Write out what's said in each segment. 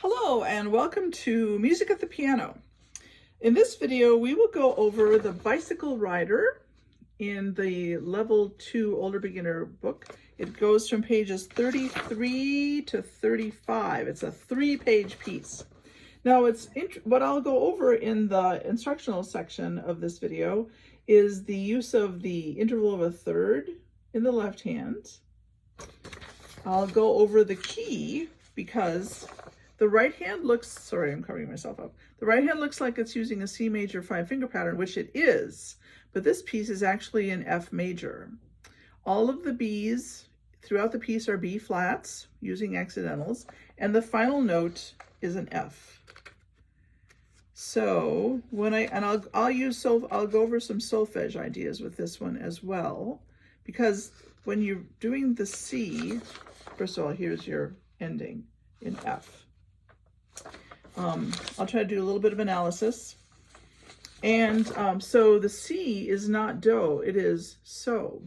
Hello and welcome to Music at the Piano. In this video, we will go over the bicycle rider in the level 2 older beginner book. It goes from pages 33 to 35. It's a 3-page piece. Now, what I'll go over in the instructional section of this video is the use of the interval of a third in the left hand. I'll go over the key because the right hand looks, sorry, I'm covering myself up. The right hand looks like it's using a C major 5-finger pattern, which it is, but this piece is actually in F major. All of the B's throughout the piece are B flats using accidentals, and the final note is an F. So I'll go over some solfege ideas with this one as well, because when you're doing the C, first of all, here's your ending in F. I'll try to do a little bit of analysis. And so the C is not do, it is so.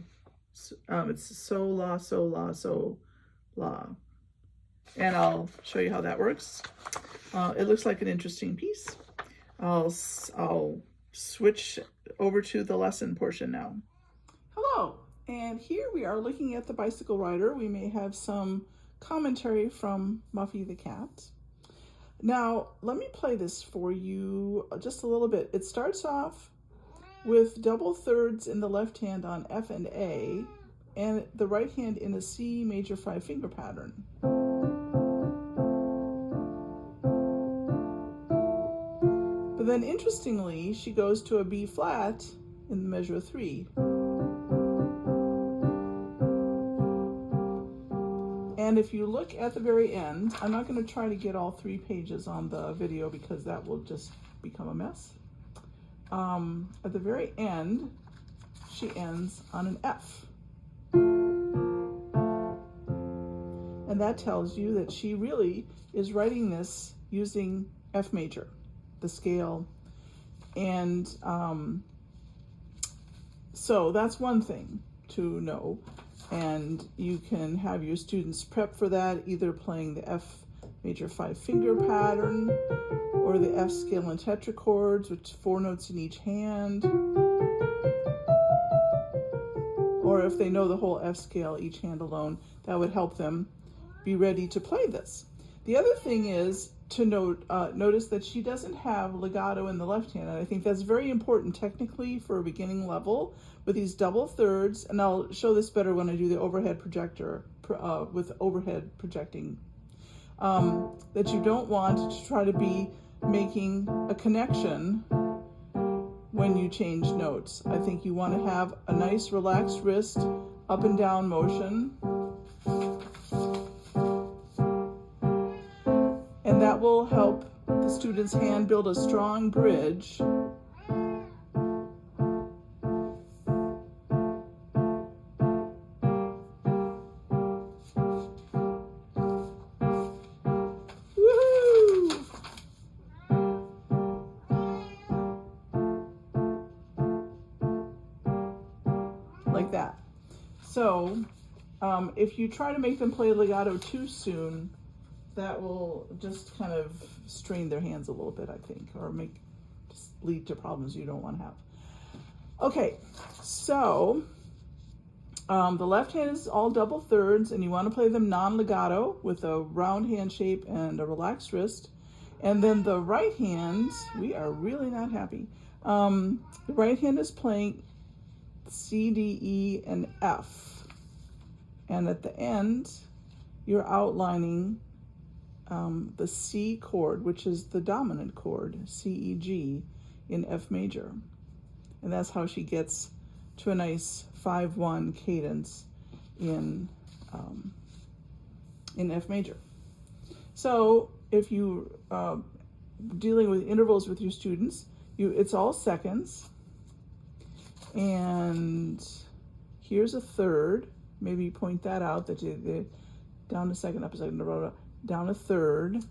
It's so, la, so, la. And I'll show you how that works. It looks like an interesting piece. I'll switch over to the lesson portion now. Hello, and here we are looking at the bicycle rider. We may have some commentary from Muffy the cat. Now, let me play this for you just a little bit. It starts off with double thirds in the left hand on F and A, and the right hand in a C major 5-finger pattern. But then, interestingly, she goes to a B flat in the measure of 3. And if you look at the very end, I'm not going to try to get all 3 pages on the video because that will just become a mess. At the very end, she ends on an F. And that tells you that she really is writing this using F major, the scale. And so that's one thing to know. And you can have your students prep for that, either playing the F major 5-finger pattern or the F scale and tetrachords, which 4 notes in each hand. Or if they know the whole F scale, each hand alone, that would help them be ready to play this. The other thing is to notice that she doesn't have legato in the left hand, and I think that's very important technically for a beginning level with these double thirds, and I'll show this better when I do the overhead projector with overhead projecting, that you don't want to try to be making a connection when you change notes. I think you want to have a nice relaxed wrist, up and down motion. And that will help the student's hand build a strong bridge. Woohoo! Like that. So, if you try to make them play legato too soon, that will just kind of strain their hands a little bit, I think, or just lead to problems you don't want to have. Okay, so the left hand is all double thirds, and you want to play them non-legato with a round hand shape and a relaxed wrist. And then the right hand, we are really not happy. The right hand is playing C, D, E, and F. And at the end, you're outlining the C chord, which is the dominant chord, C, E, G, in F major. And that's how she gets to a nice 5-1 cadence in F major. So if you dealing with intervals with your students, it's all seconds. And here's a third. Maybe point that out, that down a second, up a second, down a third.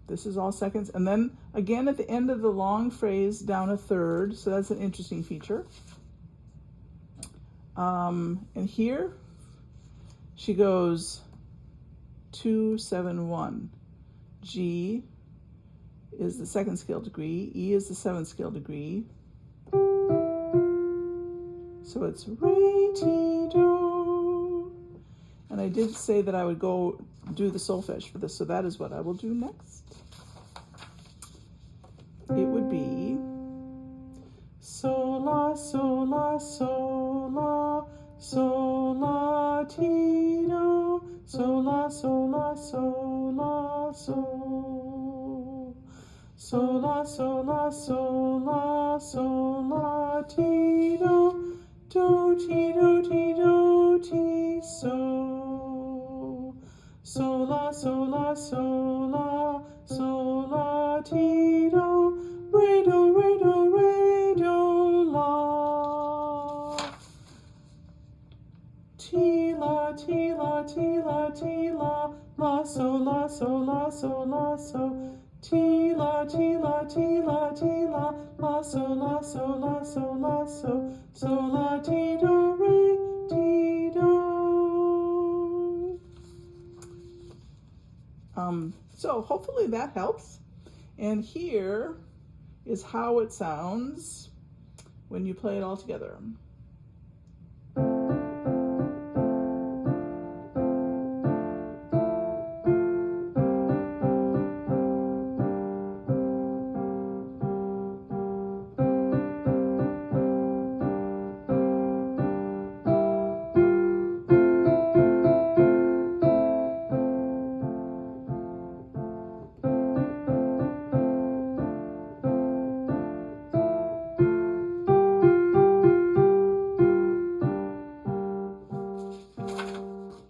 This is all seconds. And then again at the end of the long phrase, down a third. So that's an interesting feature. And here she goes 2, 7, 1. G is the second scale degree, E is the seventh scale degree. So it's re, ti, do. And I did say that I would go do the solfege for this, so that is what I will do next. It would be sol, la, sol, la, sol, la, sol, la, ti, do, sol, la, sol, la, sol, la, sol, sol, la, sol, la, sol, la, sol, la, ti, do, ti, do, ti, do, ti, so, sol, la, sol, la, sol, la, sol, la, ti, do, re, do, re, do, re, do, la. Ti, la, ti, la, ti, la, ti, la, la, so, la, so, la, so, la, so. Ti, la, ti, la, ti, la, ti, la, la, so, la, so, la, so, la, so. So, la, ti, do, re, ti, do. So hopefully that helps. And here is how it sounds when you play it all together.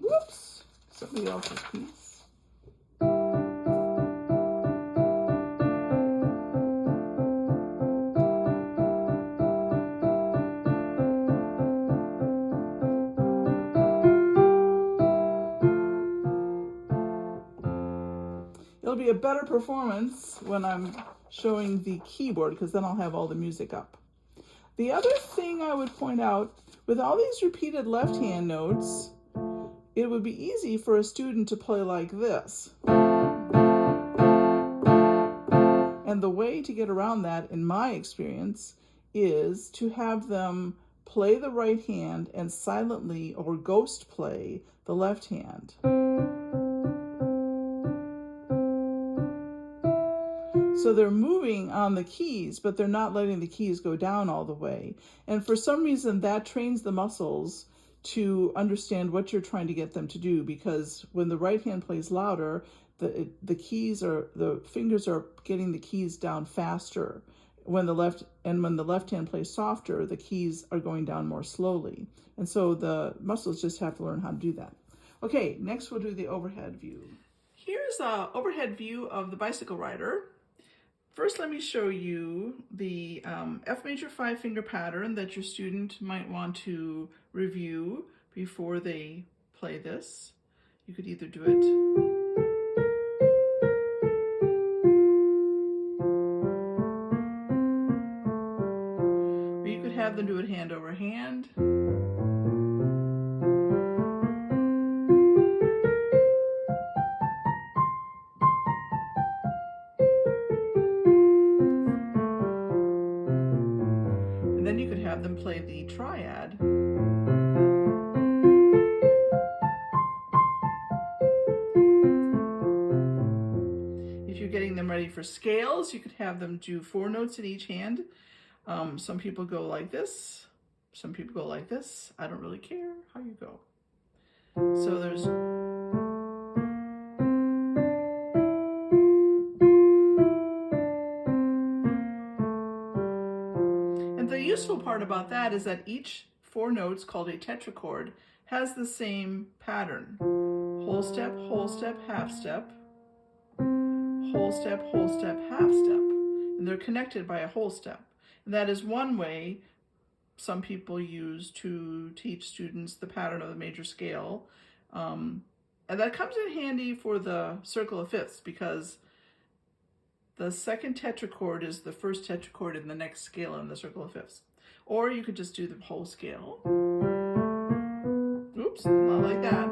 Whoops, somebody else's piece. It'll be a better performance when I'm showing the keyboard, because then I'll have all the music up. The other thing I would point out, with all these repeated left hand notes, it would be easy for a student to play like this. And the way to get around that, in my experience, is to have them play the right hand and silently or ghost play the left hand. So they're moving on the keys, but they're not letting the keys go down all the way. And for some reason, that trains the muscles to understand what you're trying to get them to do, because when the right hand plays louder, the fingers are getting the keys down faster. When the left hand plays softer, the keys are going down more slowly. And so the muscles just have to learn how to do that. Okay, next we'll do the overhead view. Here's an overhead view of the bicycle rider. First, let me show you the F major 5-finger pattern that your student might want to review before they play this. You could either do it or you could have them do it hand over hand. And then you could have them play the triad. If you're getting them ready for scales, you could have them do 4 notes in each hand. Some people go like this. Some people go like this. I don't really care how you go. So there's... And the useful part about that is that each 4 notes, called a tetrachord, has the same pattern. Whole step, half step, whole step, half step. And they're connected by a whole step. And that is one way some people use to teach students the pattern of the major scale. And that comes in handy for the circle of fifths, because the second tetrachord is the first tetrachord in the next scale in the circle of fifths. Or you could just do the whole scale. Oops, not like that.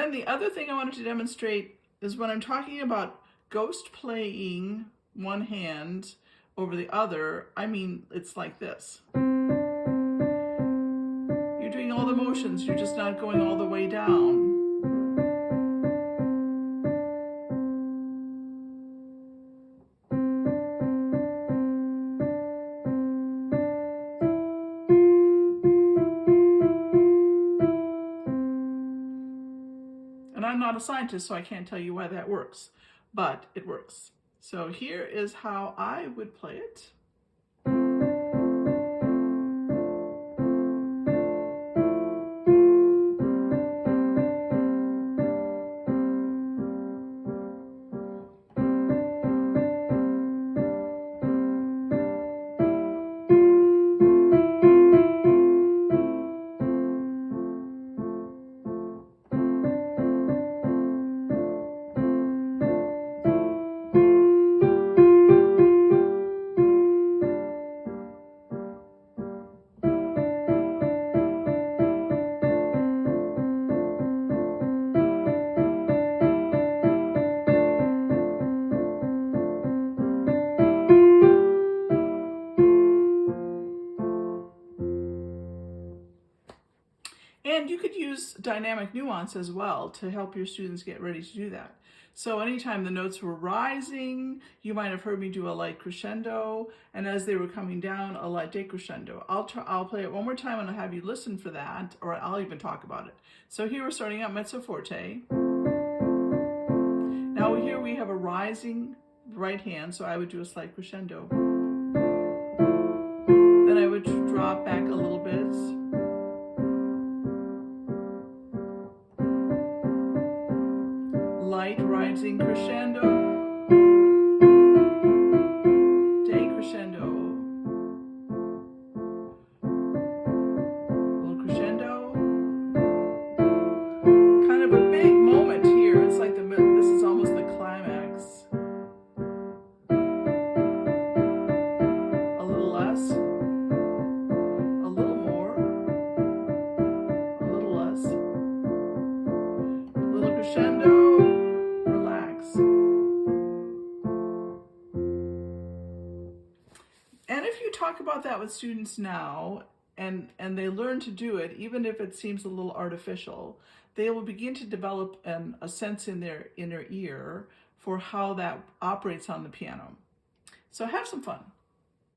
then the other thing I wanted to demonstrate is when I'm talking about ghost playing one hand over the other, I mean, it's like this. You're doing all the motions, you're just not going all the way down. And I'm not a scientist, so I can't tell you why that works, but it works. So here is how I would play it. And you could use dynamic nuance as well to help your students get ready to do that. So anytime the notes were rising, you might have heard me do a light crescendo, and as they were coming down, a light decrescendo. I'll play it one more time and I'll have you listen for that, or I'll even talk about it. So here we're starting out mezzo forte. Now here we have a rising right hand, so I would do a slight crescendo. Then I would drop back a little bit. Light rising crescendo, decrescendo, little crescendo. Kind of a big moment here. It's like this is almost the climax. A little less, a little more, a little less, a little crescendo. And if you talk about that with students now and they learn to do it, even if it seems a little artificial, they will begin to develop a sense in their inner ear for how that operates on the piano. So have some fun.